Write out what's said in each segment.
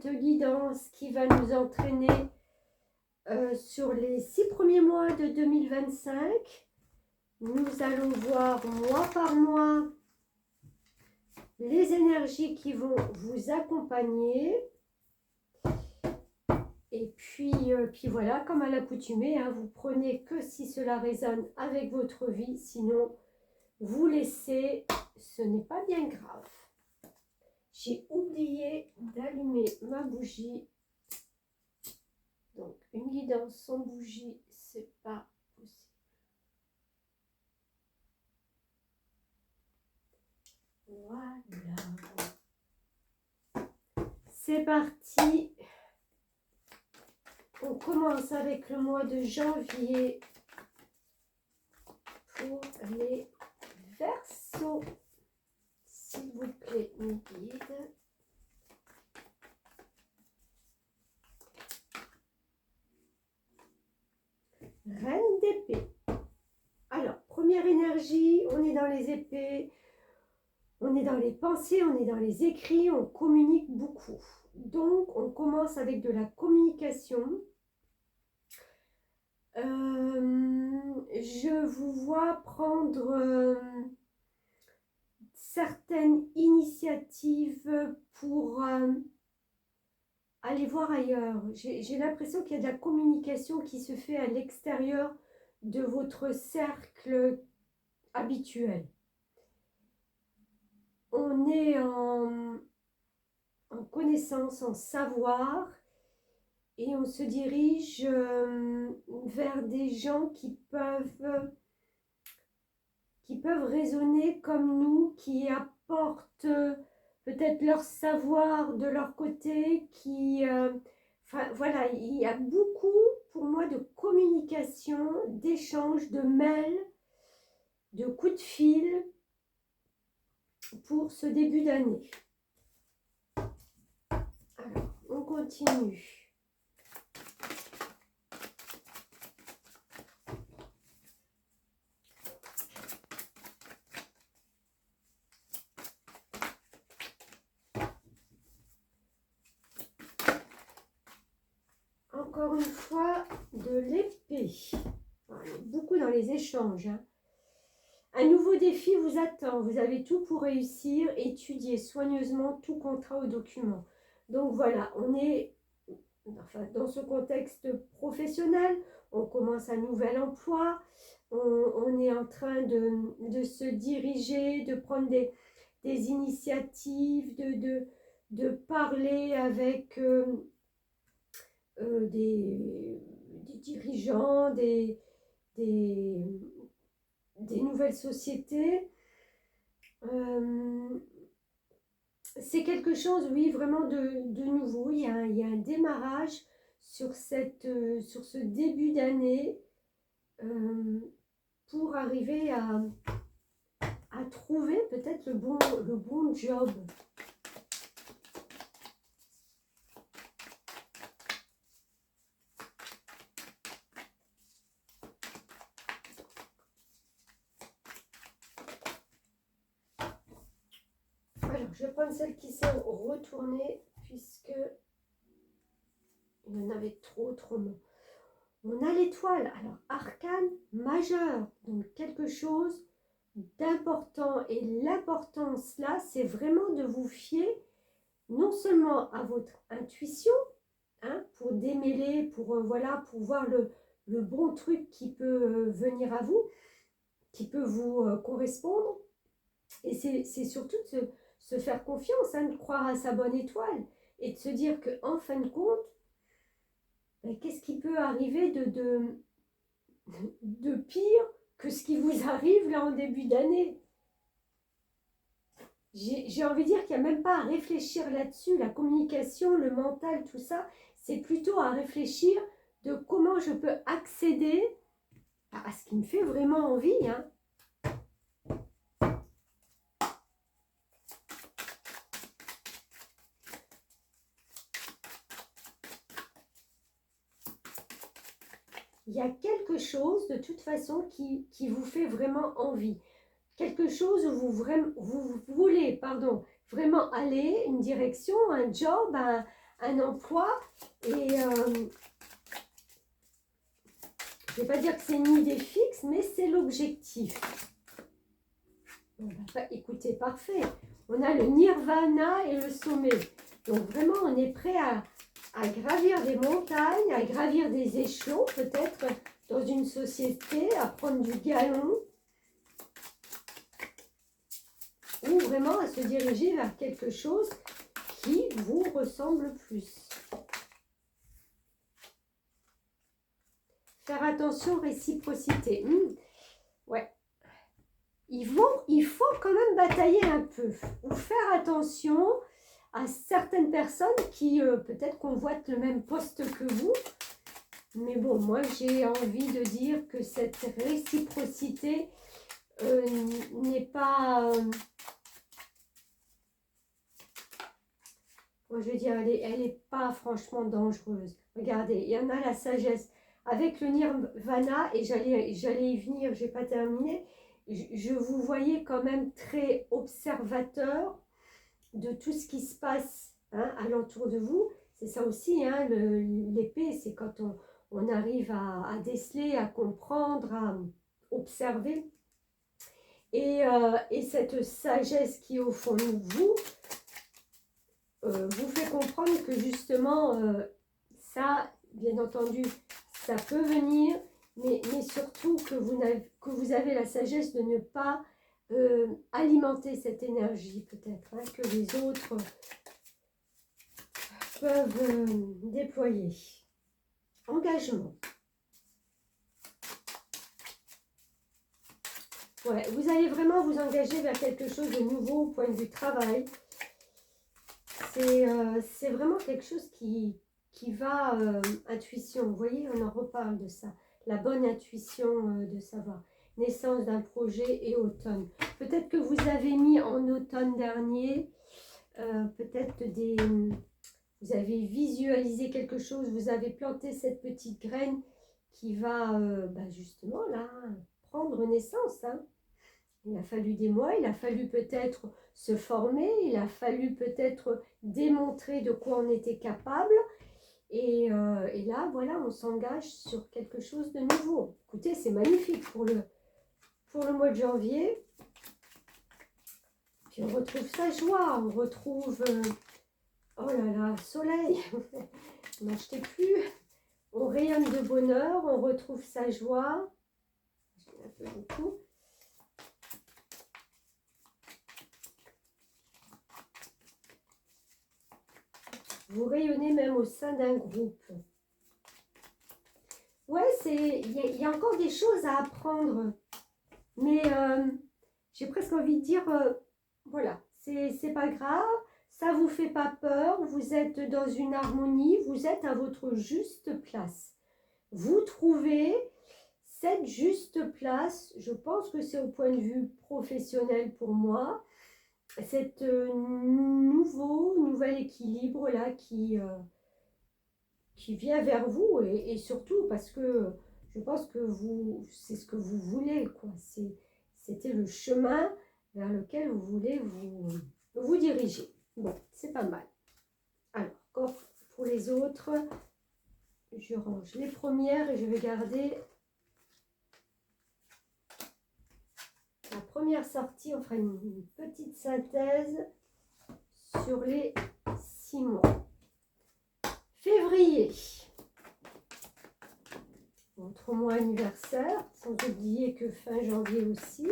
cette guidance qui va nous entraîner sur les 6 premiers mois de 2025. Nous allons voir mois par mois les énergies qui vont vous accompagner. Et puis voilà, comme à l'accoutumée, hein, vous prenez que si cela résonne avec votre vie, sinon vous laissez, ce n'est pas bien grave. J'ai oublié d'allumer ma bougie. Donc, une guidance sans bougie, c'est pas possible. Voilà. C'est parti. On commence avec le mois de janvier pour les Verseaux. S'il vous plaît, mes guides. Reine d'épée. Alors, première énergie, on est dans les épées, on est dans les pensées, on est dans les écrits, on communique beaucoup. Donc, on commence avec de la communication. Je vous vois prendre certaines initiatives pour aller voir ailleurs. J'ai l'impression qu'il y a de la communication qui se fait à l'extérieur de votre cercle habituel. On est en connaissance, en savoir, et on se dirige vers des gens qui peuvent raisonner comme nous, qui apportent peut-être leur savoir de leur côté, enfin, voilà, il y a beaucoup pour moi de communication, d'échanges, de mails, de coups de fil pour ce début d'année. Alors, on continue. Encore une fois, de l'épée. Beaucoup dans les échanges. Hein. Un nouveau défi vous attend. Vous avez tout pour réussir. Étudiez soigneusement tout contrat ou document. Donc voilà, on est dans ce contexte professionnel. On commence un nouvel emploi. On est en train de se diriger, de prendre des initiatives, de parler avec des dirigeants, des nouvelles sociétés. C'est quelque chose, oui, vraiment de nouveau. Il y a un démarrage sur ce début d'année pour arriver à trouver peut-être le bon job. Alors, je vais prendre celle qui s'est retournée puisque il y en avait trop non. On a l'étoile. Alors, arcane majeur. Donc, quelque chose d'important. Et l'importance là, c'est vraiment de vous fier non seulement à votre intuition, hein, pour démêler, pour voir le bon truc qui peut venir à vous, qui peut vous correspondre. Et c'est surtout de se faire confiance, hein, de croire à sa bonne étoile et de se dire qu'en fin de compte, qu'est-ce qui peut arriver de pire que ce qui vous arrive là en début d'année? J'ai envie de dire qu'il n'y a même pas à réfléchir là-dessus, la communication, le mental, tout ça, c'est plutôt à réfléchir de comment je peux accéder à ce qui me fait vraiment envie, hein. Il y a quelque chose de toute façon qui vous fait vraiment envie. Quelque chose où vous voulez vraiment aller, une direction, un job, un emploi et je ne vais pas dire que c'est une idée fixe, mais c'est l'objectif. Bon, bah, écoutez, parfait. On a le nirvana et le sommet. Donc vraiment, on est prêt à gravir des montagnes, à gravir des échelons, peut-être dans une société, à prendre du galon, ou vraiment à se diriger vers quelque chose qui vous ressemble plus. Faire attention, réciprocité. Ouais. Il faut quand même batailler un peu, ou faire attention à certaines personnes qui peut-être convoitent le même poste que vous. Mais bon, moi j'ai envie de dire que cette réciprocité n'est pas... moi je veux dire, elle est pas franchement dangereuse. Regardez, il y en a la sagesse. Avec le nirvana, et j'allais y venir, je n'ai pas terminé, je vous voyais quand même très observateur de tout ce qui se passe alentour de vous. C'est ça aussi, l'épée, c'est quand on arrive à déceler, à comprendre, à observer. Et cette sagesse qui est au fond de vous, vous fait comprendre que justement, ça, bien entendu, ça peut venir, mais surtout que vous avez la sagesse de ne pas alimenter cette énergie peut-être, que les autres peuvent déployer. Engagement. Ouais, vous allez vraiment vous engager vers quelque chose de nouveau au point de vue travail. C'est vraiment quelque chose qui va intuition. Vous voyez, on en reparle de ça. La bonne intuition de savoir. Naissance d'un projet et automne. Peut-être que vous avez mis en automne dernier, peut-être vous avez visualisé quelque chose, vous avez planté cette petite graine qui va justement là prendre naissance. Il a fallu des mois, il a fallu peut-être se former, il a fallu peut-être démontrer de quoi on était capable. Et là, voilà, on s'engage sur quelque chose de nouveau. Écoutez, c'est magnifique pour le mois de janvier. Puis on retrouve sa joie, on retrouve... oh là là, soleil, n'en jetez plus. On rayonne de bonheur, on retrouve sa joie. J'ai un peu beaucoup. Vous rayonnez même au sein d'un groupe. Ouais, il y a encore des choses à apprendre. Mais j'ai presque envie de dire, voilà, c'est pas grave, ça vous fait pas peur, vous êtes dans une harmonie, vous êtes à votre juste place. Vous trouvez cette juste place, je pense que c'est au point de vue professionnel pour moi, cet nouvel équilibre là qui vient vers vous et surtout parce que je pense que c'est ce que vous voulez, quoi. C'était le chemin vers lequel vous voulez vous diriger. Bon, c'est pas mal. Alors, pour les autres, je range les premières et je vais garder la première sortie. On fera une petite synthèse sur les 6 mois. Février. Votre mois anniversaire, sans oublier que fin janvier aussi.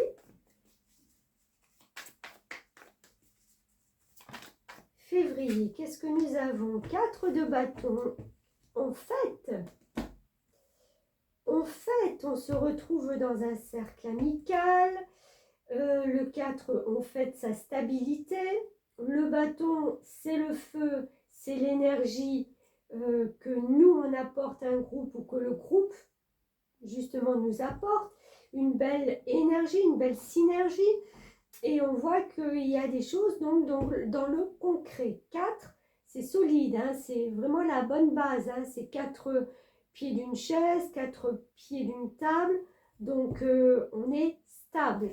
Février, qu'est-ce que nous avons? 4 de bâton. En fait, on se retrouve dans un cercle amical. Le 4, on fête sa stabilité. Le bâton, c'est le feu, c'est l'énergie que nous, on apporte à un groupe ou que le groupe, justement, nous apporte. Une belle énergie, une belle synergie. Et on voit qu'il y a des choses donc, dans le concret. 4, c'est solide, c'est vraiment la bonne base. C'est 4 pieds d'une chaise, 4 pieds d'une table. Donc, on est stable.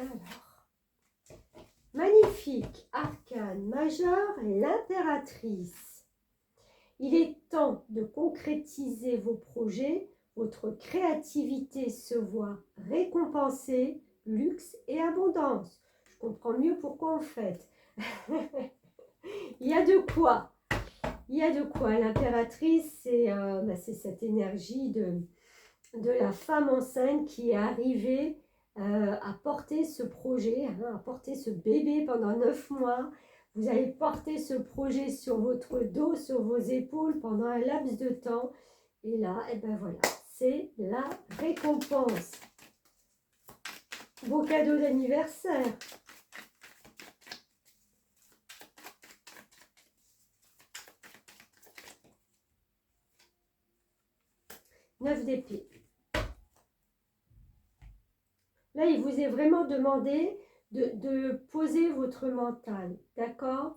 Alors, magnifique arcane majeur, l'impératrice. Il est temps de concrétiser vos projets. Votre créativité se voit récompensée, luxe et abondance. Je comprends mieux pourquoi en fait. Il y a de quoi. Il y a de quoi. L'impératrice, c'est cette énergie de la femme enceinte qui est arrivée à porter ce projet, à porter ce bébé pendant 9 mois. Vous avez porté ce projet sur votre dos, sur vos épaules pendant un laps de temps. Et là, et ben voilà, c'est la récompense. Beau cadeau d'anniversaire. Neuf d'épée. Là, il vous est vraiment demandé de poser votre mental, d'accord?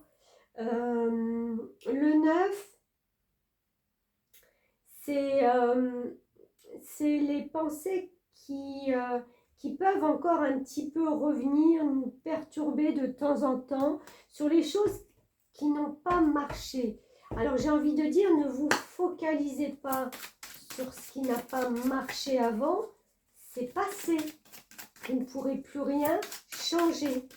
Le 9, c'est les pensées qui peuvent encore un petit peu revenir, nous perturber de temps en temps sur les choses qui n'ont pas marché. Alors, j'ai envie de dire, ne vous focalisez pas sur ce qui n'a pas marché avant, c'est passé. Vous ne pourrez plus rien changer.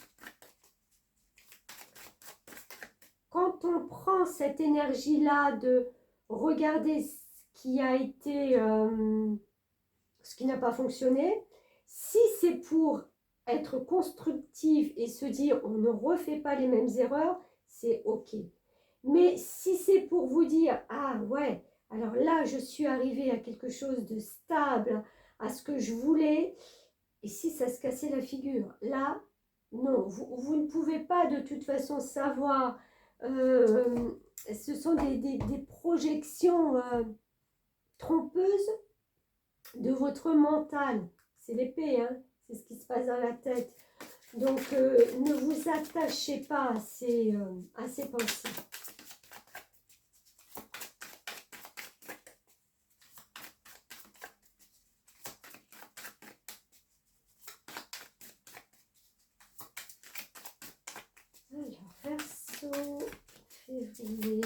Quand on prend cette énergie-là de regarder ce qui a été, ce qui n'a pas fonctionné, si c'est pour être constructif et se dire on ne refait pas les mêmes erreurs, c'est ok. Mais si c'est pour vous dire ah ouais, alors là je suis arrivée à quelque chose de stable, à ce que je voulais, et si ça se cassait la figure, là non, vous ne pouvez pas de toute façon savoir. Ce sont des projections trompeuses de votre mental. C'est l'épée, hein, c'est ce qui se passe dans la tête. Donc, ne vous attachez pas à ces pensées. Alors, Verseau, février.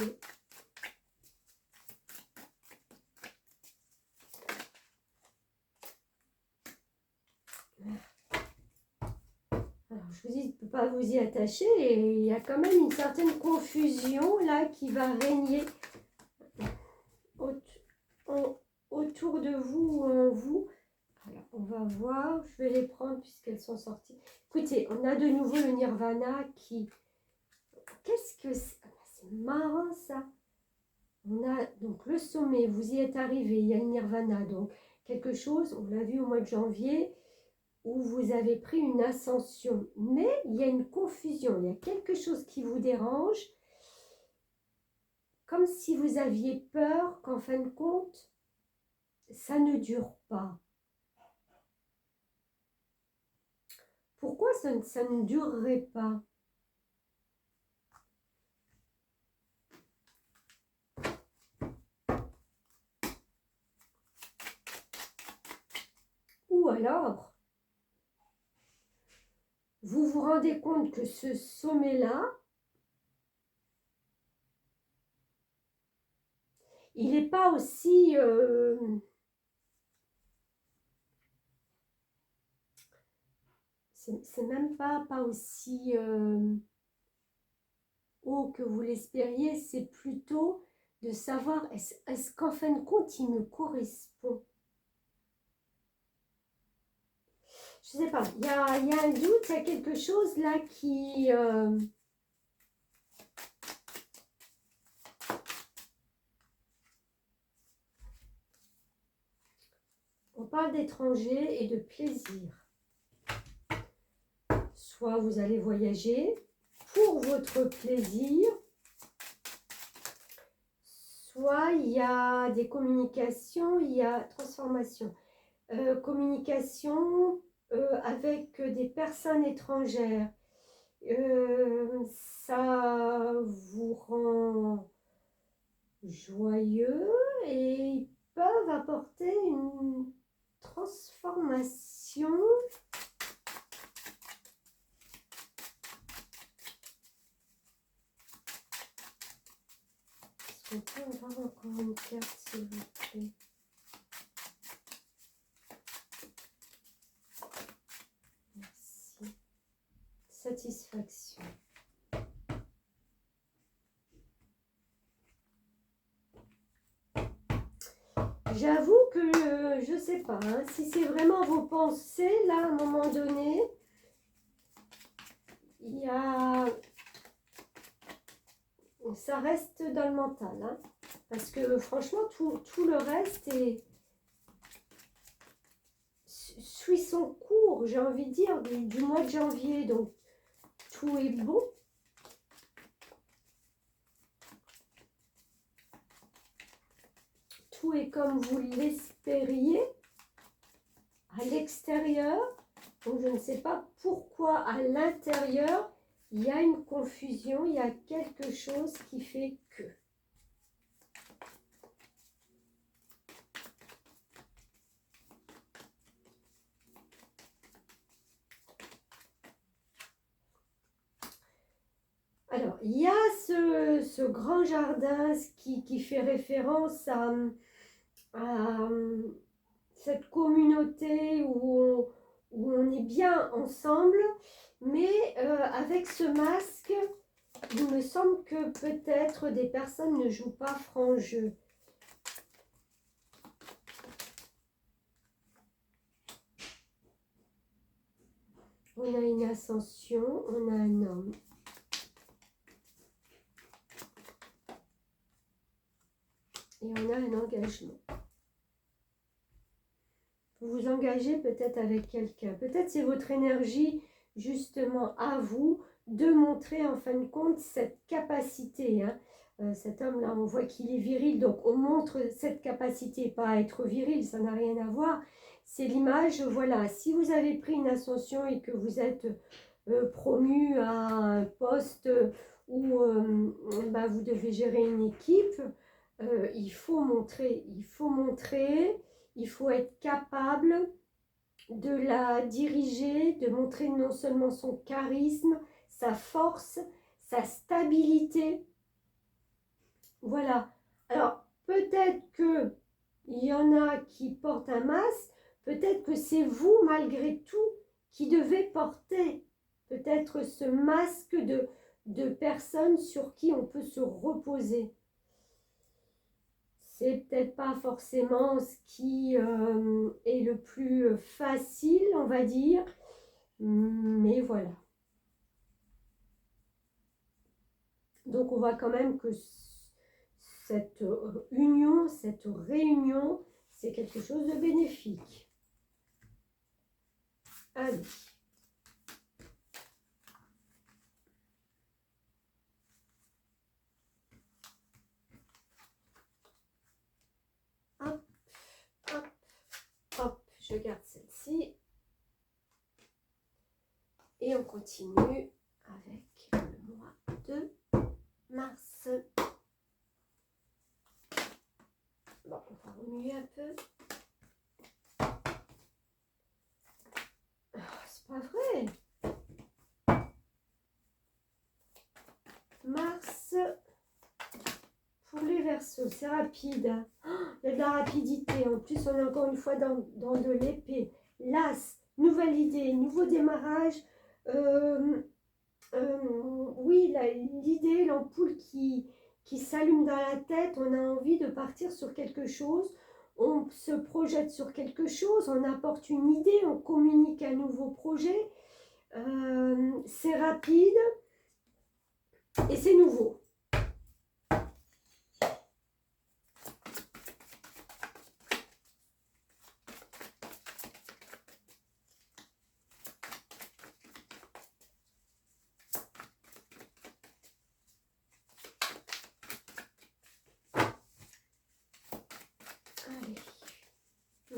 Alors, je vous dis, ne peut pas vous y attacher et il y a quand même une certaine confusion là qui va régner autour de vous ou en vous. Alors, on va voir, je vais les prendre puisqu'elles sont sorties. Écoutez, on a de nouveau le Nirvana qui... Qu'est-ce que c'est? C'est marrant ça. On a donc le sommet, vous y êtes arrivé, il y a le Nirvana, donc quelque chose, on l'a vu au mois de janvier, où vous avez pris une ascension. Mais il y a une confusion, il y a quelque chose qui vous dérange, comme si vous aviez peur qu'en fin de compte, ça ne dure pas. Pourquoi ça ne durerait pas? Ou alors, vous vous rendez compte que ce sommet-là, il n'est pas aussi... c'est même pas aussi haut que vous l'espériez, c'est plutôt de savoir est-ce qu'en fin de compte, il me correspond. Je ne sais pas, il y a un doute, il y a quelque chose là qui... On parle d'étranger et de plaisir. Soit vous allez voyager pour votre plaisir, soit il y a des communications, il y a transformation. Communication avec des personnes étrangères. Ça vous rend joyeux et ils peuvent apporter une transformation carte, s'il vous plaît. Merci. Satisfaction. J'avoue que je ne sais pas hein, si c'est vraiment vos pensées, là, à un moment donné, il y a... Ça reste dans le mental, hein, parce que franchement, tout le reste suit son cours, j'ai envie de dire, du mois de janvier, donc tout est bon. Tout est comme vous l'espériez à l'extérieur. Donc je ne sais pas pourquoi à l'intérieur, il y a une confusion, il y a quelque chose qui fait que. Alors, il y a ce grand jardin qui fait référence à cette communauté où on est bien ensemble, mais avec ce masque, il me semble que peut-être des personnes ne jouent pas franc jeu. On a une ascension, on a un homme. Et on a un engagement. Vous vous engagez peut-être avec quelqu'un. Peut-être c'est votre énergie, justement, à vous, de montrer en fin de compte cette capacité. Hein. Cet homme-là, on voit qu'il est viril, donc on montre cette capacité, pas à être viril, ça n'a rien à voir. C'est l'image, voilà, si vous avez pris une ascension et que vous êtes promu à un poste où bah, vous devez gérer une équipe, il faut montrer, il faut être capable de la diriger, de montrer non seulement son charisme, sa force, sa stabilité. Voilà. Alors, peut-être qu'il y en a qui portent un masque, peut-être que c'est vous, malgré tout, qui devez porter peut-être ce masque de personnes sur qui on peut se reposer. C'est peut-être pas forcément ce qui est le plus facile, on va dire, mais voilà. Donc on voit quand même que cette union, cette réunion, c'est quelque chose de bénéfique. Allez. Hop, hop, hop, je garde celle-ci. Et on continue avec le mois de mars. Bon, on va remuer un peu. Oh, c'est pas vrai. Mars, pour les Verseaux, c'est rapide. Oh, il y a de la rapidité. En plus, on est encore une fois dans de l'épée. L'As, nouvelle idée, nouveau démarrage. Oui, l'idée, l'ampoule qui s'allume dans la tête, on a envie de partir sur quelque chose, on se projette sur quelque chose, on apporte une idée, on communique un nouveau projet, c'est rapide et c'est nouveau.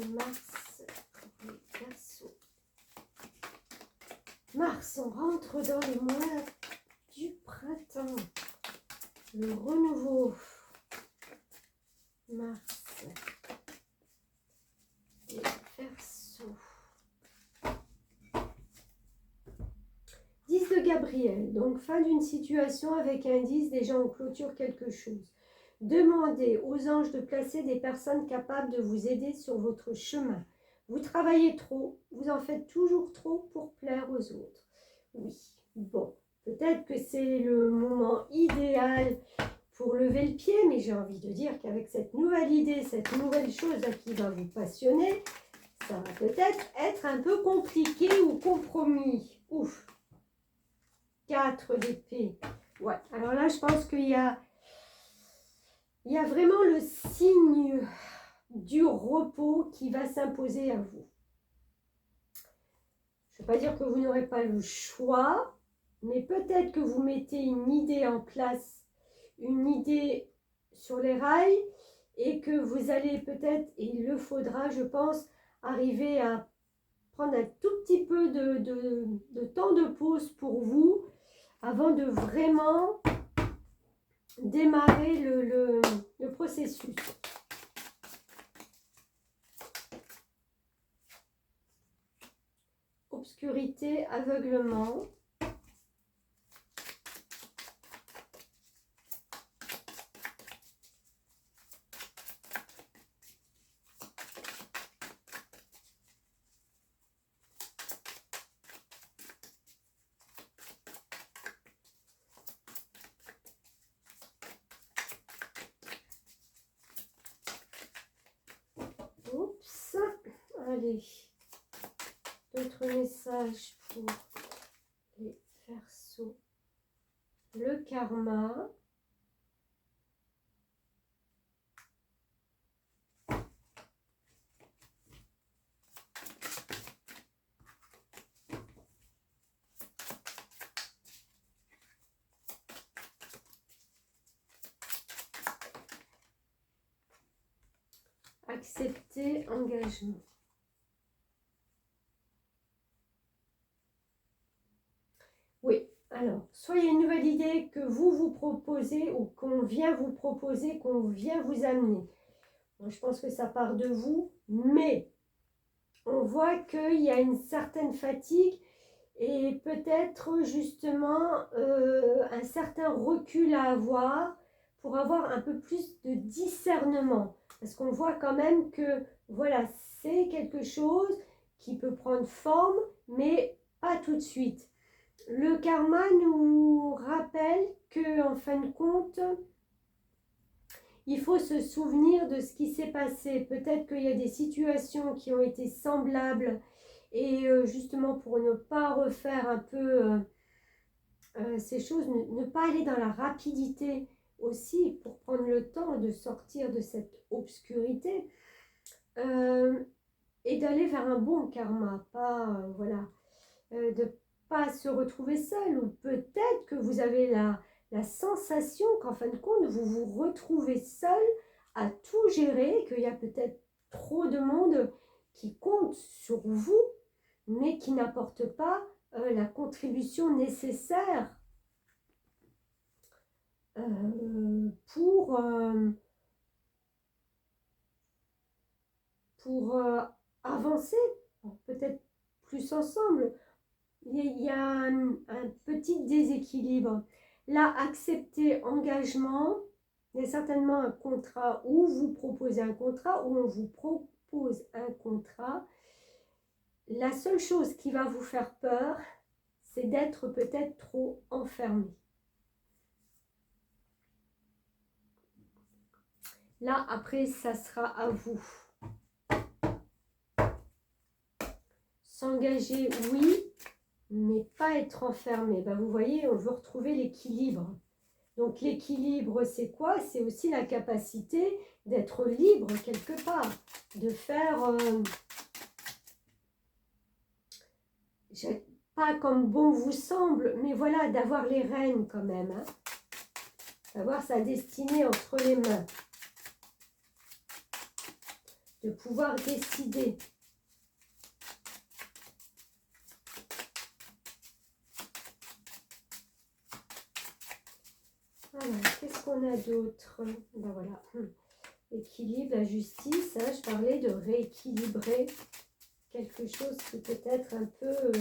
Mars, Mars, on rentre dans le mois du printemps, le renouveau. Mars, les Verseaux. 10 de Gabriel, donc fin d'une situation avec un 10, déjà on clôture quelque chose. Demandez aux anges de placer des personnes capables de vous aider sur votre chemin. Vous travaillez trop, vous en faites toujours trop pour plaire aux autres. Oui, bon, peut-être que c'est le moment idéal pour lever le pied, mais j'ai envie de dire qu'avec cette nouvelle idée, cette nouvelle chose qui va vous passionner, ça va peut-être être un peu compliqué ou compromis. Ouf, 4 d'épée. Ouais, alors là, je pense qu'il y a vraiment le signe du repos qui va s'imposer à vous. Je ne veux pas dire que vous n'aurez pas le choix, mais peut-être que vous mettez une idée en place, une idée sur les rails, et que vous allez peut-être, et il le faudra, je pense, arriver à prendre un tout petit peu de temps de pause pour vous, avant de vraiment démarrer le processus. Obscurité, aveuglement. Oups, allez. D'autres messages pour les Verseaux. Le karma. Accepter engagement. Oui, alors, soit il y a une nouvelle idée que vous proposez ou qu'on vient vous proposer, qu'on vient vous amener. Bon, je pense que ça part de vous, mais on voit qu'il y a une certaine fatigue et peut-être justement un certain recul à avoir pour avoir un peu plus de discernement. Parce qu'on voit quand même que voilà, c'est quelque chose qui peut prendre forme, mais pas tout de suite. Le karma nous rappelle que, en fin de compte, il faut se souvenir de ce qui s'est passé. Peut-être qu'il y a des situations qui ont été semblables et justement pour ne pas refaire un peu ces choses, ne pas aller dans la rapidité aussi pour prendre le temps de sortir de cette obscurité et d'aller vers un bon karma, pas voilà, de pas se retrouver seul, ou peut-être que vous avez la sensation qu'en fin de compte vous vous retrouvez seul à tout gérer, qu'il y a peut-être trop de monde qui compte sur vous mais qui n'apporte pas la contribution nécessaire pour avancer, peut-être plus ensemble. Il y a un petit déséquilibre. Là, accepter engagement, il y a certainement un contrat où vous proposez un contrat, où on vous propose un contrat. La seule chose qui va vous faire peur, c'est d'être peut-être trop enfermé. Là, après, ça sera à vous. S'engager, oui, mais pas être enfermé. Ben, vous voyez, on veut retrouver l'équilibre. Donc l'équilibre, c'est quoi? C'est aussi la capacité d'être libre quelque part, de faire, pas comme bon vous semble, mais voilà, d'avoir les rênes quand même, hein, d'avoir sa destinée entre les mains, de pouvoir décider. Alors, qu'est-ce qu'on a d'autre? Ben voilà, équilibre, la justice, hein, je parlais de rééquilibrer quelque chose qui peut être un peu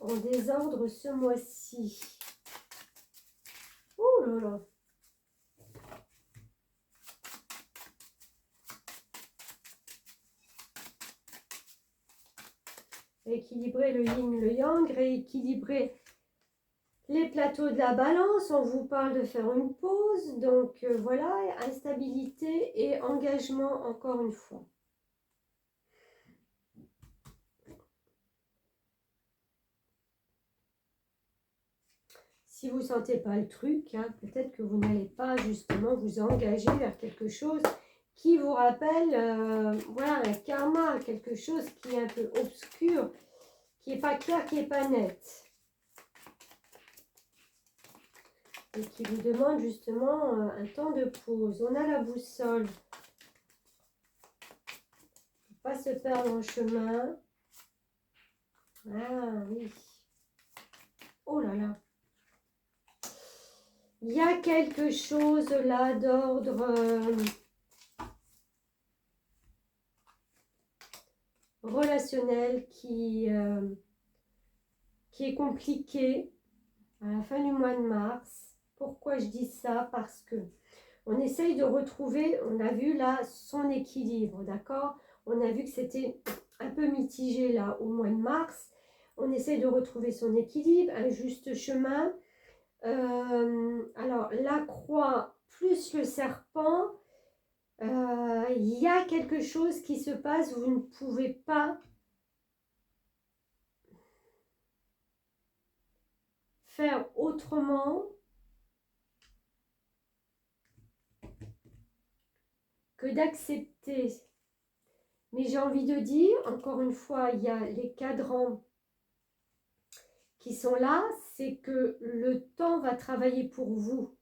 en désordre ce mois-ci. Oh là là! rééquilibrer le yin, le yang, rééquilibrer les plateaux de la balance. On vous parle de faire une pause. Donc voilà, instabilité et engagement encore une fois. Si vous ne sentez pas le truc, hein, peut-être que vous n'allez pas justement vous engager vers quelque chose qui vous rappelle voilà, un karma, quelque chose qui est un peu obscur, qui n'est pas clair, qui n'est pas net. Et qui vous demande justement un temps de pause. On a la boussole. Il ne faut pas se perdre en chemin. Ah oui. Oh là là. Il y a quelque chose là d'ordre relationnel qui est compliqué à la fin du mois de mars. Pourquoi je dis ça? Parce que on essaye de retrouver, on a vu là son équilibre, d'accord? On a vu que c'était un peu mitigé là au mois de mars. On essaye de retrouver son équilibre, un juste chemin. Alors la croix plus le serpent, il y a quelque chose qui se passe, vous ne pouvez pas faire autrement que d'accepter. Mais j'ai envie de dire, encore une fois, il y a les cadrans qui sont là, c'est que le temps va travailler pour vous.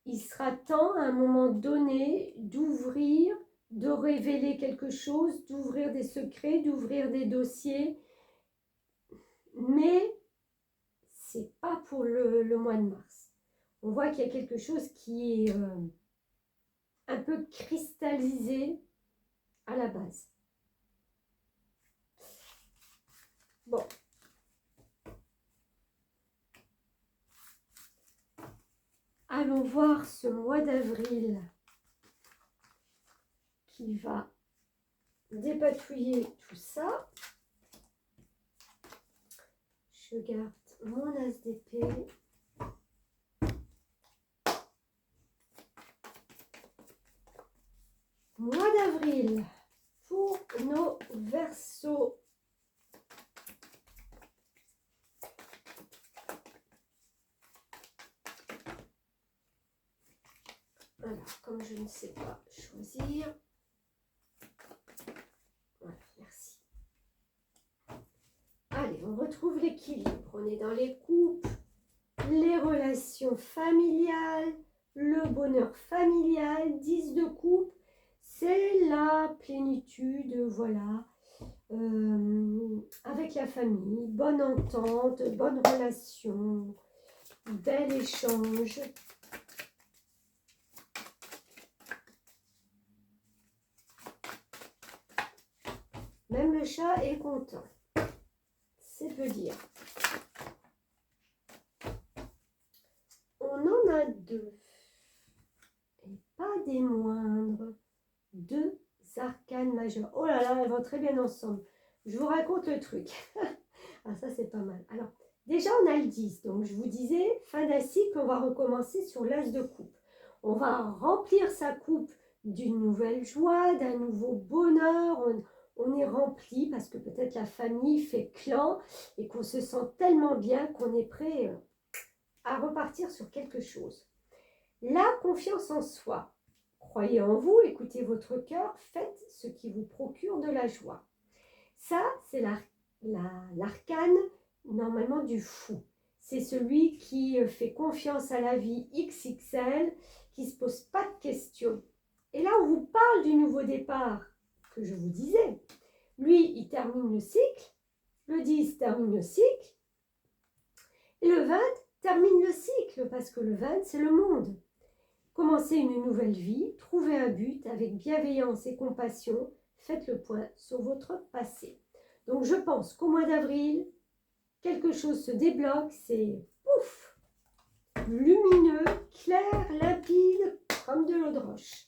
Il sera temps à un moment donné d'ouvrir, de révéler quelque chose, d'ouvrir des secrets, d'ouvrir des dossiers. Mais ce n'est pas pour le mois de mars. On voit qu'il y a quelque chose qui est un peu cristallisé à la base. Bon. Allons voir ce mois d'avril qui va dépatouiller tout ça. Je garde mon as d'épée. Mois d'avril pour nos Verseaux. Alors, comme je ne sais pas choisir, voilà, merci. Allez, on retrouve l'équilibre. On est dans les couples, les relations familiales, le bonheur familial, 10 de coupe, c'est la plénitude, voilà, avec la famille, bonne entente, bonne relation, bel échange. Même le chat est content, c'est peu dire. On en a deux, et pas des moindres, deux arcanes majeures. Oh là là, elles vont très bien ensemble. Je vous raconte le truc. Ah, ça, c'est pas mal. Alors, déjà, on a le 10. Donc, je vous disais, fin d'un cycle, on va recommencer sur l'as de coupe. On va remplir sa coupe d'une nouvelle joie, d'un nouveau bonheur. On est rempli parce que peut-être la famille fait clan et qu'on se sent tellement bien qu'on est prêt à repartir sur quelque chose. La confiance en soi. Croyez en vous, écoutez votre cœur, faites ce qui vous procure de la joie. Ça, c'est l'arcane normalement du fou. C'est celui qui fait confiance à la vie XXL, qui ne se pose pas de questions. Et là, on vous parle du nouveau départ que je vous disais. Lui, il termine le cycle, le 10 termine le cycle, et le 20 termine le cycle, parce que le 20, c'est le monde. Commencez une nouvelle vie, trouvez un but avec bienveillance et compassion, faites le point sur votre passé. Donc je pense qu'au mois d'avril, quelque chose se débloque, c'est pouf, lumineux, clair, limpide, comme de l'eau de roche.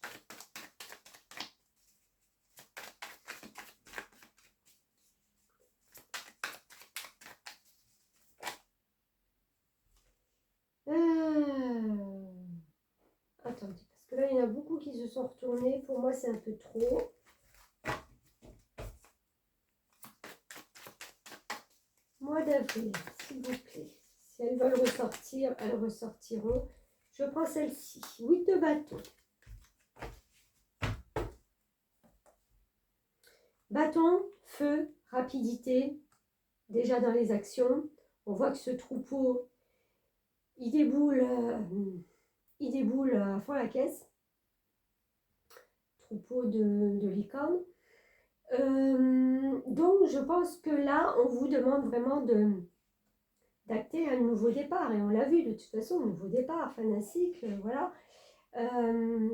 se sont retournées. Pour moi, c'est un peu trop. Mois d'avril, s'il vous plaît. Si elles veulent ressortir, elles ressortiront. Je prends celle-ci. 8 de bâton. Bâton, feu, rapidité. Déjà dans les actions. On voit que ce troupeau, il déboule à fond la caisse. Troupeau de licorne. Donc, je pense que là, on vous demande vraiment d'acter un nouveau départ. Et on l'a vu, de toute façon, nouveau départ, fin d'un cycle, voilà.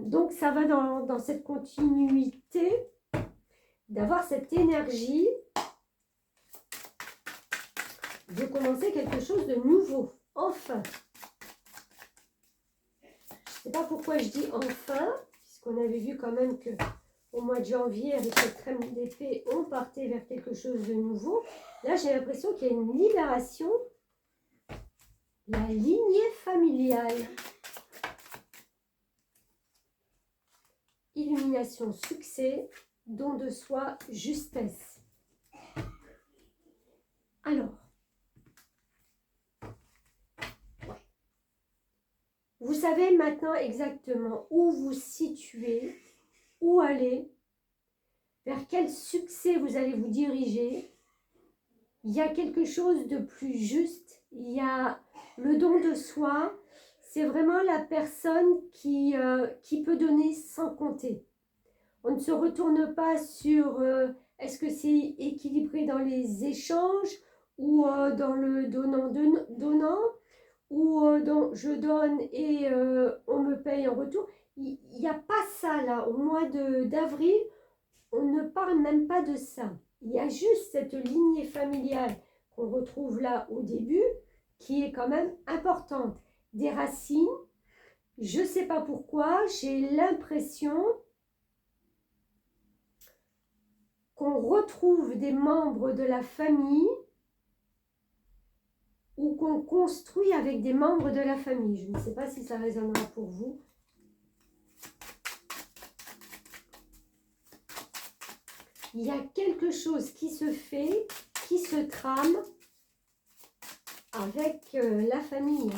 Donc, ça va dans cette continuité d'avoir cette énergie de commencer quelque chose de nouveau. Enfin. Je ne sais pas pourquoi je dis enfin, puisqu'on avait vu quand même que au mois de janvier, avec cette crème d'épée, on partait vers quelque chose de nouveau. Là, j'ai l'impression qu'il y a une libération. La lignée familiale. Illumination, succès, don de soi, justesse. Alors, vous savez maintenant exactement où vous situez, où aller, vers quel succès vous allez vous diriger. Il y a quelque chose de plus juste. Il y a le don de soi. C'est vraiment la personne qui peut donner sans compter. On ne se retourne pas sur est-ce que c'est équilibré dans les échanges ou dans le donnant ou dans je donne et on me paye en retour. Il n'y a pas ça là. Au mois d'avril, on ne parle même pas de ça. Il y a juste cette lignée familiale qu'on retrouve là au début qui est quand même importante. Des racines, je ne sais pas pourquoi, j'ai l'impression qu'on retrouve des membres de la famille ou qu'on construit avec des membres de la famille. Je ne sais pas si ça résonnera pour vous. Il y a quelque chose qui se fait, qui se trame avec la famille.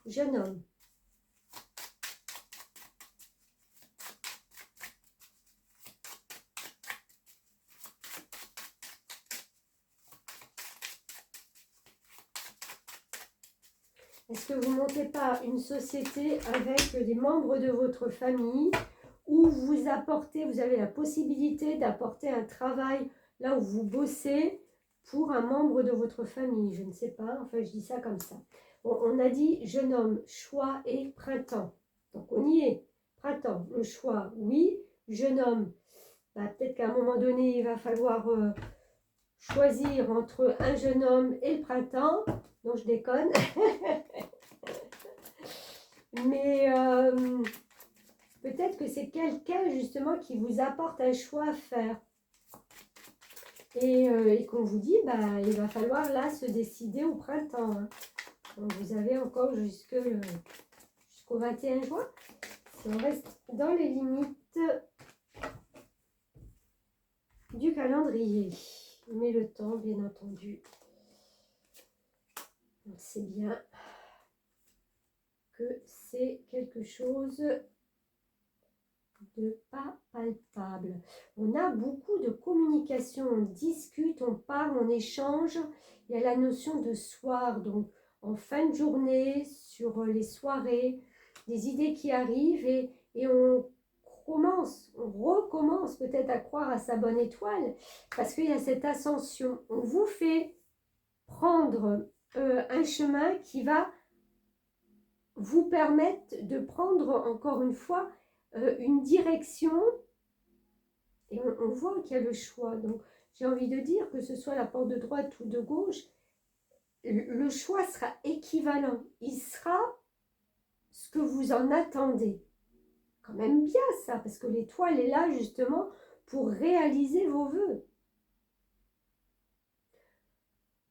Jeune homme. Est-ce que vous ne montez pas une société avec des membres de votre famille où vous apportez, vous avez la possibilité d'apporter un travail là où vous bossez pour un membre de votre famille? Je ne sais pas, enfin je dis ça comme ça. On a dit jeune homme, choix et printemps. Donc on y est. Printemps, le choix, oui. Jeune homme, bah, peut-être qu'à un moment donné, il va falloir choisir entre un jeune homme et le printemps. Non, je déconne. Mais peut-être que c'est quelqu'un justement qui vous apporte un choix à faire. Et qu'on vous dit, bah, il va falloir là se décider au printemps. Hein. Donc vous avez encore jusqu'au 21 juin. Si on reste dans les limites du calendrier. Mais le temps, bien entendu, on sait bien que c'est quelque chose de pas palpable. On a beaucoup de communication, on discute, on parle, on échange. Il y a la notion de soir, donc en fin de journée, sur les soirées, des idées qui arrivent et on recommence peut-être à croire à sa bonne étoile parce qu'il y a cette ascension. On vous fait prendre un chemin qui va vous permettre de prendre encore une fois une direction et on voit qu'il y a le choix. Donc j'ai envie de dire que ce soit la porte de droite ou de gauche, le choix sera équivalent. Il sera ce que vous en attendez. Quand même bien ça, parce que l'étoile est là justement pour réaliser vos vœux.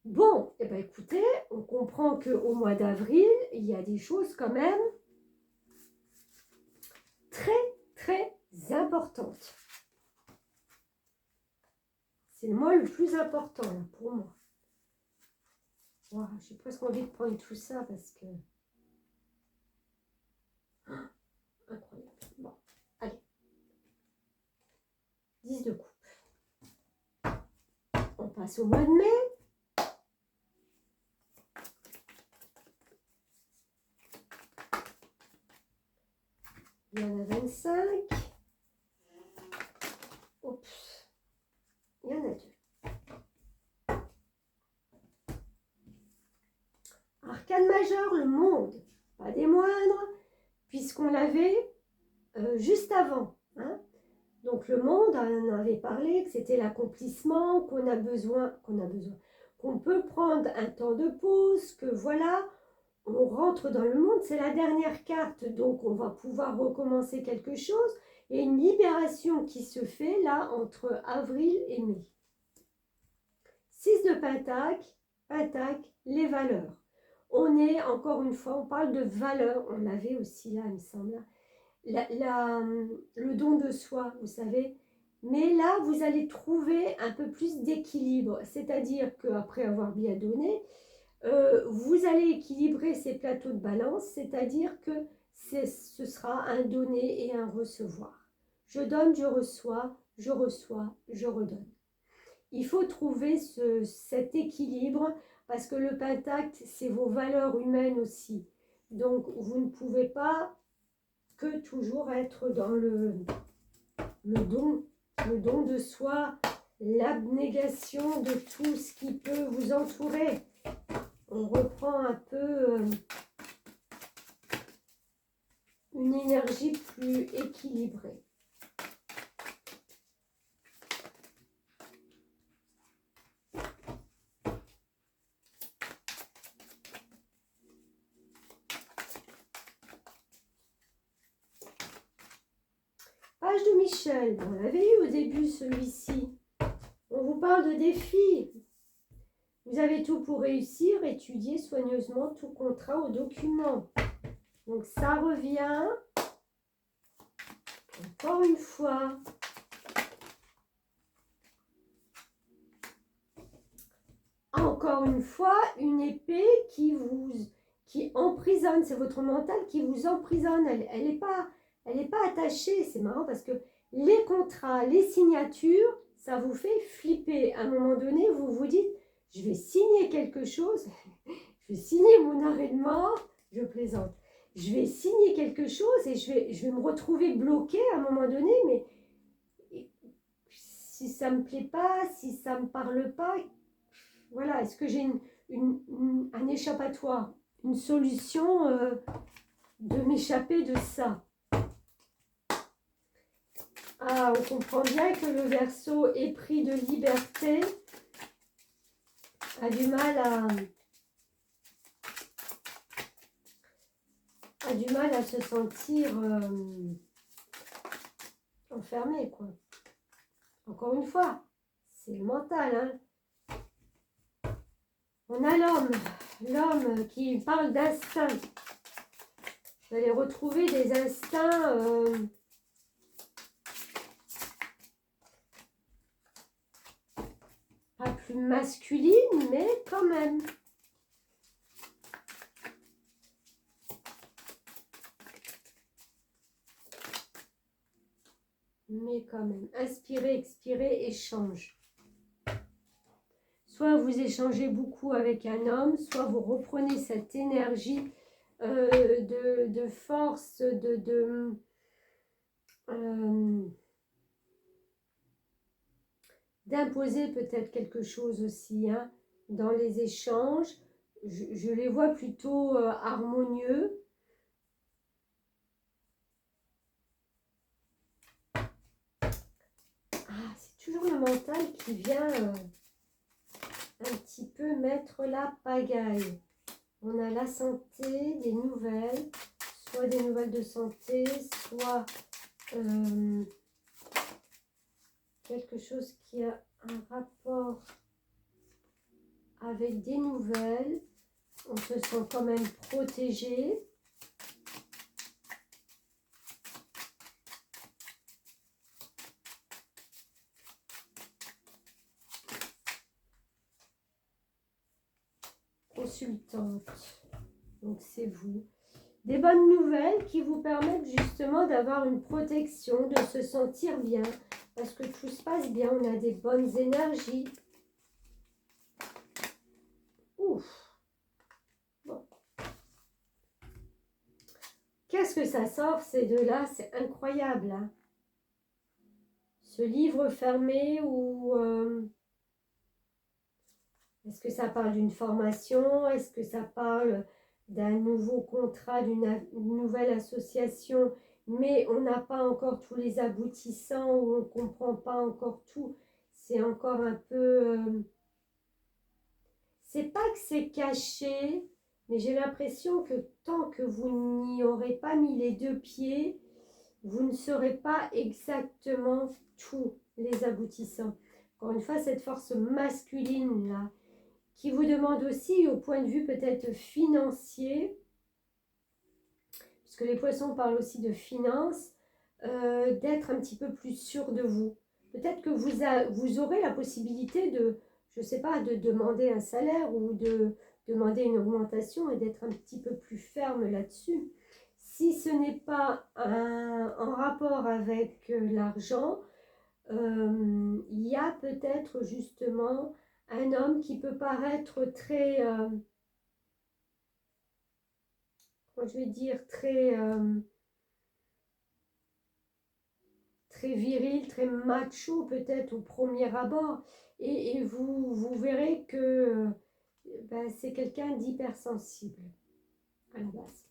Bon, et bien écoutez, on comprend qu'au mois d'avril, il y a des choses quand même très, très importante. C'est le mois le plus important là, pour moi. Wow, j'ai presque envie de prendre tout ça parce que... Oh, incroyable. Bon, allez. 10 de coupe. On passe au mois de mai. Il y en a 25. Oups. Il y en a 2. Arcane majeur, le monde, pas des moindres, puisqu'on l'avait juste avant. Hein. Donc le monde, on avait parlé que c'était l'accomplissement, qu'on peut prendre un temps de pause, que voilà, on rentre dans le monde, c'est la dernière carte, donc on va pouvoir recommencer quelque chose, et une libération qui se fait là entre avril et mai. 6 de Pentacle, les valeurs. On est, encore une fois, on parle de valeurs, on l'avait aussi là, il me semble, le don de soi, vous savez. Mais là, vous allez trouver un peu plus d'équilibre, c'est-à-dire qu'après avoir bien donné, vous allez équilibrer ces plateaux de balance, c'est-à-dire que ce sera un donner et un recevoir. Je donne, je reçois, je redonne. Il faut trouver cet équilibre parce que le pentacle, c'est vos valeurs humaines aussi. Donc, vous ne pouvez pas que toujours être dans le don de soi, l'abnégation de tout ce qui peut vous entourer. On reprend un peu une énergie plus équilibrée. Page de Michel, on l'avait eu au début celui-ci. On vous parle de défis. Vous avez tout pour réussir, étudier soigneusement tout contrat ou document. Donc ça revient, encore une fois, une épée qui emprisonne, c'est votre mental qui vous emprisonne, elle n'est pas attachée, c'est marrant parce que les contrats, les signatures, ça vous fait flipper. À un moment donné, vous vous dites, je vais signer quelque chose, je vais signer mon arrêt de mort, je plaisante, je vais signer quelque chose et je vais me retrouver bloquée à un moment donné, mais si ça ne me plaît pas, si ça ne me parle pas, voilà, est-ce que j'ai un échappatoire, une solution de m'échapper de ça? Ah, on comprend bien que le Verseau, épris de liberté, a du mal à se sentir enfermé, quoi. Encore une fois, c'est le mental, hein. On a l'homme qui parle d'instinct. Vous allez retrouver des instincts pas plus masculines, mais quand même. Mais quand même, inspirez, expirez, échange. Soit vous échangez beaucoup avec un homme, soit vous reprenez cette énergie de force, d'imposer peut-être quelque chose aussi hein, dans les échanges. Je les vois plutôt harmonieux. Ah, c'est toujours le mental qui vient un petit peu mettre la pagaille. On a la santé, des nouvelles, soit des nouvelles de santé, soit quelque chose qui a un rapport avec des nouvelles. On se sent quand même protégé. consultante. Donc c'est vous. Des bonnes nouvelles qui vous permettent justement d'avoir une protection, de se sentir bien. Parce que tout se passe bien, on a des bonnes énergies. Ouf. Bon. Qu'est-ce que ça sort ces deux-là? C'est incroyable. Hein, ce livre fermé ou... est-ce que ça parle d'une formation? Est-ce que ça parle d'un nouveau contrat, d'une nouvelle association? Mais on n'a pas encore tous les aboutissants ou on ne comprend pas encore tout. C'est encore un peu... c'est pas que c'est caché, mais j'ai l'impression que tant que vous n'y aurez pas mis les deux pieds, vous ne saurez pas exactement tous les aboutissants. Encore une fois, cette force masculine là, qui vous demande aussi au point de vue peut-être financier, puisque les poissons parlent aussi de finances, d'être un petit peu plus sûr de vous. Peut-être que vous aurez la possibilité de, je ne sais pas, de demander un salaire ou de demander une augmentation et d'être un petit peu plus ferme là-dessus. Si ce n'est pas en rapport avec l'argent, il y a peut-être justement un homme qui peut paraître très, comment je vais dire, très viril, très macho peut-être au premier abord. Et vous verrez que ben, c'est quelqu'un d'hypersensible à la base.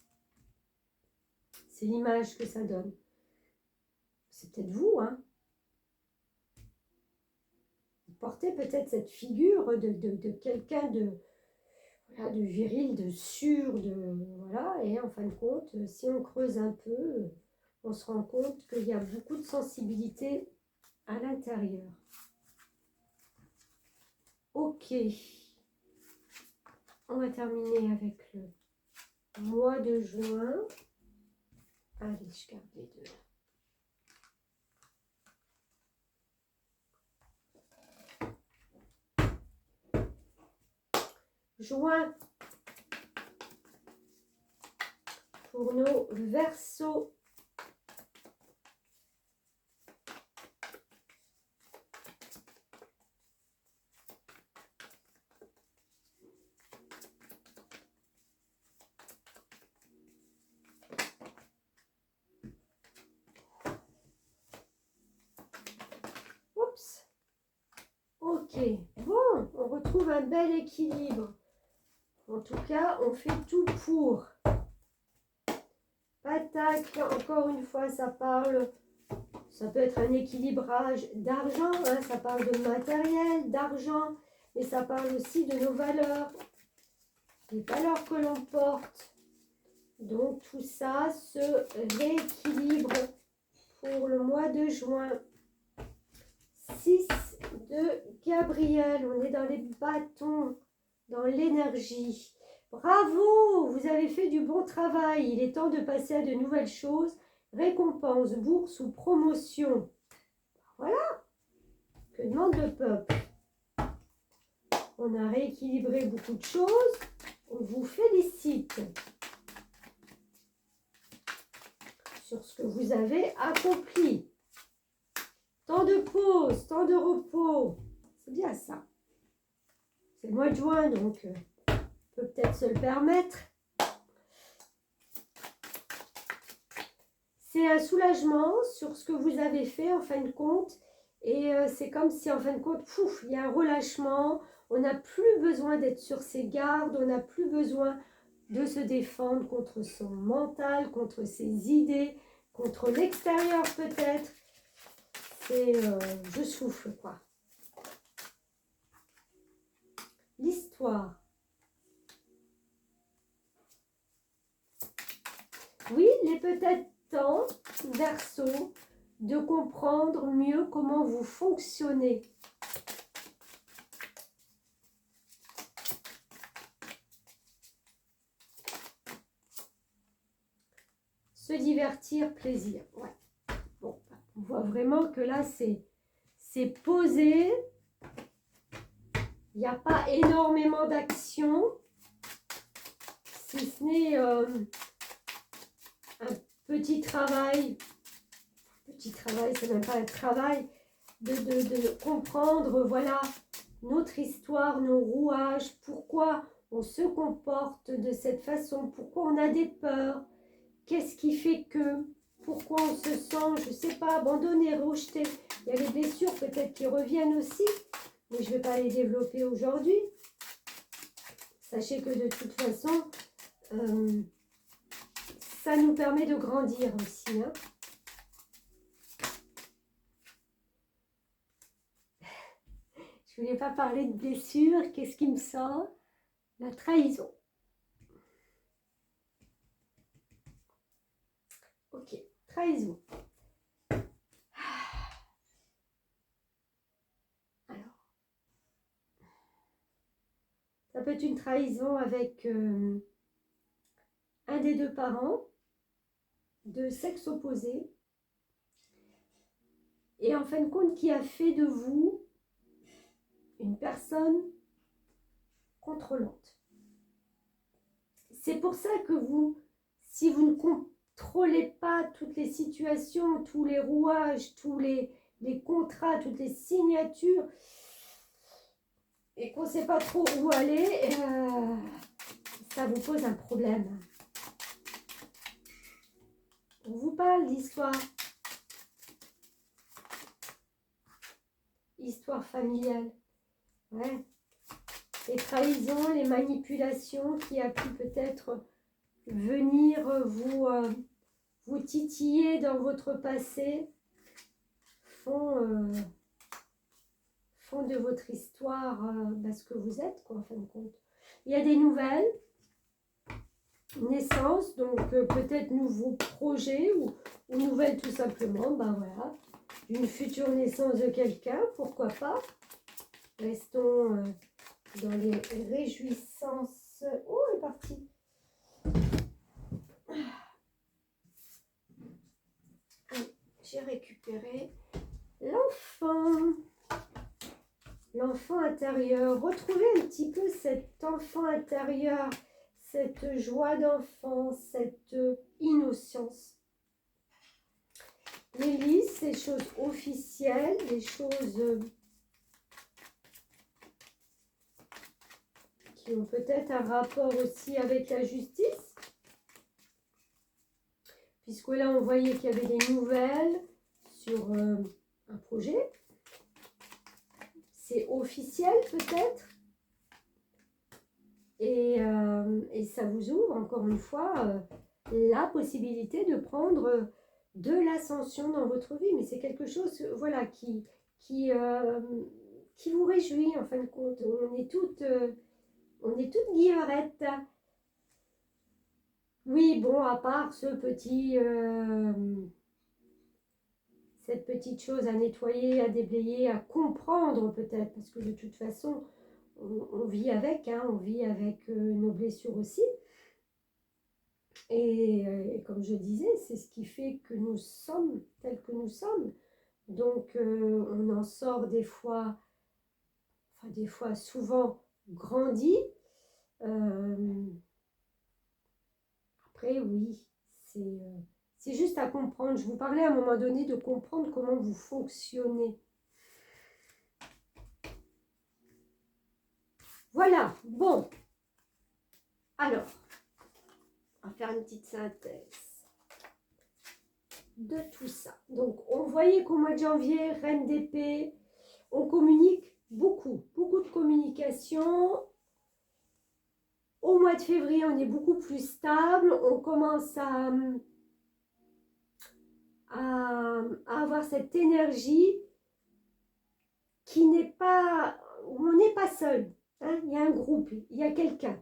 C'est l'image que ça donne. C'est peut-être vous, hein. Vous portez peut-être cette figure de quelqu'un voilà, de viril, de sûr, voilà. Et en fin de compte, si on creuse un peu, on se rend compte qu'il y a beaucoup de sensibilité à l'intérieur. Ok. On va terminer avec le mois de juin. Allez, je garde les deux. Juin pour nos Verseaux. Oups. Ok. Bon, on retrouve un bel équilibre. En tout cas, on fait tout pour. Attaque, encore une fois, ça parle, ça peut être un équilibrage d'argent, hein, ça parle de matériel, d'argent, mais ça parle aussi de nos valeurs, des valeurs que l'on porte. Donc tout ça se rééquilibre pour le mois de juin. 6 de Gabriel, on est dans les bâtons, dans l'énergie. Bravo, vous avez fait du bon travail. Il est temps de passer à de nouvelles choses. Récompense, bourse ou promotion. Voilà. Que demande le peuple? On a rééquilibré beaucoup de choses. On vous félicite sur ce que vous avez accompli. Temps de pause, temps de repos. C'est bien ça. C'est le mois de juin, donc peut peut-être se le permettre. C'est un soulagement sur ce que vous avez fait en fin de compte. Et c'est comme si en fin de compte, pouf, il y a un relâchement. On n'a plus besoin d'être sur ses gardes. On n'a plus besoin de se défendre contre son mental, contre ses idées, contre l'extérieur peut-être. C'est je souffle quoi. L'histoire. Oui, il est peut-être temps, Verseau, de comprendre mieux comment vous fonctionnez. Se divertir, plaisir. Ouais. Bon, on voit vraiment que là, c'est posé. Il n'y a pas énormément d'action. si ce n'est un petit travail, c'est même pas un travail, de comprendre, voilà, notre histoire, nos rouages, pourquoi on se comporte de cette façon, pourquoi on a des peurs, qu'est-ce qui fait que, pourquoi on se sent, je ne sais pas, abandonné, rejeté. Il y a les blessures peut-être qui reviennent aussi, mais je ne vais pas les développer aujourd'hui. Sachez que de toute façon, ça nous permet de grandir aussi, hein. Je ne voulais pas parler de blessures. Qu'est-ce qui me sort? La trahison. Ok, trahison. Alors, ça peut être une trahison avec un des deux parents de sexe opposé. Et en fin de compte, qui a fait de vous une personne contrôlante. C'est pour ça que vous, si vous ne contrôlez pas toutes les situations, tous les rouages, tous les contrats, toutes les signatures, et qu'on ne sait pas trop où aller, ça vous pose un problème. On vous parle d'histoire. Histoire familiale. Ouais. Les trahisons, les manipulations qui a pu peut-être venir vous titiller dans votre passé font de votre histoire ce que vous êtes, quoi, en fin de compte. Il y a des nouvelles naissances, donc peut-être nouveaux projets ou nouvelles tout simplement, voilà, d'une future naissance de quelqu'un, pourquoi pas. Restons dans les réjouissances. Oh, elle est partie. J'ai récupéré l'enfant. L'enfant intérieur. Retrouvez un petit peu cet enfant intérieur, cette joie d'enfant, cette innocence. L'Hélice, les choses officielles, les choses qui ont peut-être un rapport aussi avec la justice. Puisque là, on voyait qu'il y avait des nouvelles sur un projet. C'est officiel peut-être. Et ça vous ouvre, encore une fois, la possibilité de prendre de l'ascension dans votre vie. Mais c'est quelque chose, voilà, qui vous réjouit, en fin de compte. On est toutes guillerettes. Oui, bon, à part ce petit... cette petite chose à nettoyer, à déblayer, à comprendre peut-être, parce que de toute façon, on vit avec, hein, on vit avec nos blessures aussi. Et comme je disais, c'est ce qui fait que nous sommes tels que nous sommes. Donc, on en sort des fois, souvent grandi. Après, oui, c'est juste à comprendre. Je vous parlais à un moment donné de comprendre comment vous fonctionnez. Voilà, bon. Alors, on va faire une petite synthèse de tout ça. Donc, on voyait qu'au mois de janvier, Reine d'épée, on communique beaucoup de communication. Au mois de février, on est beaucoup plus stable. On commence à avoir cette énergie qui n'est pas... On n'est pas seul. Hein, il y a un groupe, il y a quelqu'un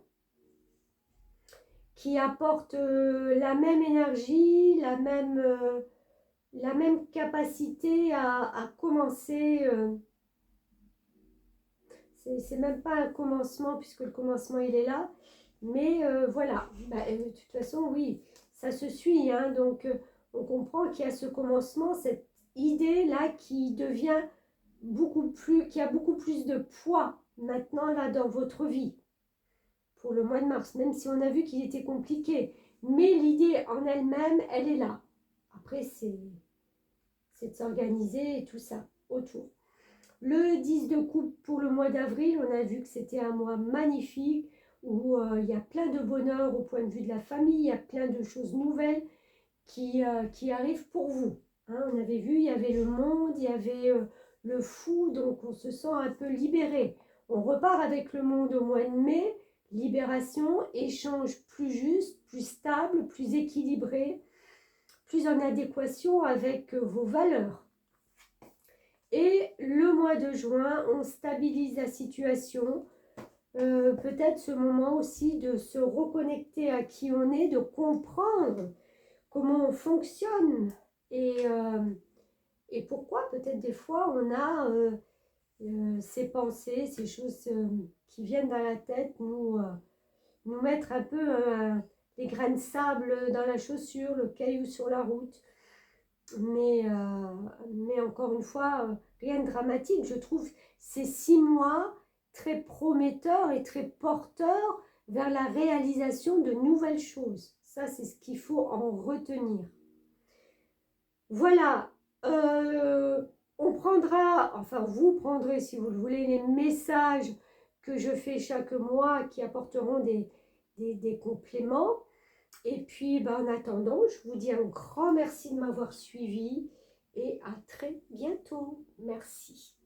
qui apporte la même énergie, la même capacité à commencer. C'est même pas un commencement puisque le commencement il est là. Mais voilà, de toute façon, oui, ça se suit. Hein, donc, on comprend qu'il y a ce commencement, cette idée-là qui devient qui a beaucoup plus de poids maintenant là dans votre vie. pour le mois de mars, même si on a vu qu'il était compliqué. Mais l'idée en elle-même, elle est là. Après, c'est de s'organiser et tout ça autour. Le 10 de coupe pour le mois d'avril, on a vu que c'était un mois magnifique où il y a plein de bonheur au point de vue de la famille, il y a plein de choses nouvelles qui arrivent pour vous. Hein, on avait vu, il y avait le monde, il y avait le fou, donc on se sent un peu libéré. On repart avec le monde au mois de mai, libération, échange plus juste, plus stable, plus équilibré, plus en adéquation avec vos valeurs. Et le mois de juin, on stabilise la situation. Peut-être ce moment aussi de se reconnecter à qui on est, de comprendre comment on fonctionne et pourquoi peut-être des fois on a ces pensées, ces choses qui viennent dans la tête, nous mettre un peu les grains de sable dans la chaussure, le caillou sur la route. Mais encore une fois, rien de dramatique. Je trouve ces 6 mois très prometteurs et très porteurs vers la réalisation de nouvelles choses. Ça, c'est ce qu'il faut en retenir. Voilà, on prendra, enfin vous prendrez si vous le voulez, les messages que je fais chaque mois qui apporteront des compléments. Et puis, en attendant, je vous dis un grand merci de m'avoir suivi et à très bientôt. Merci.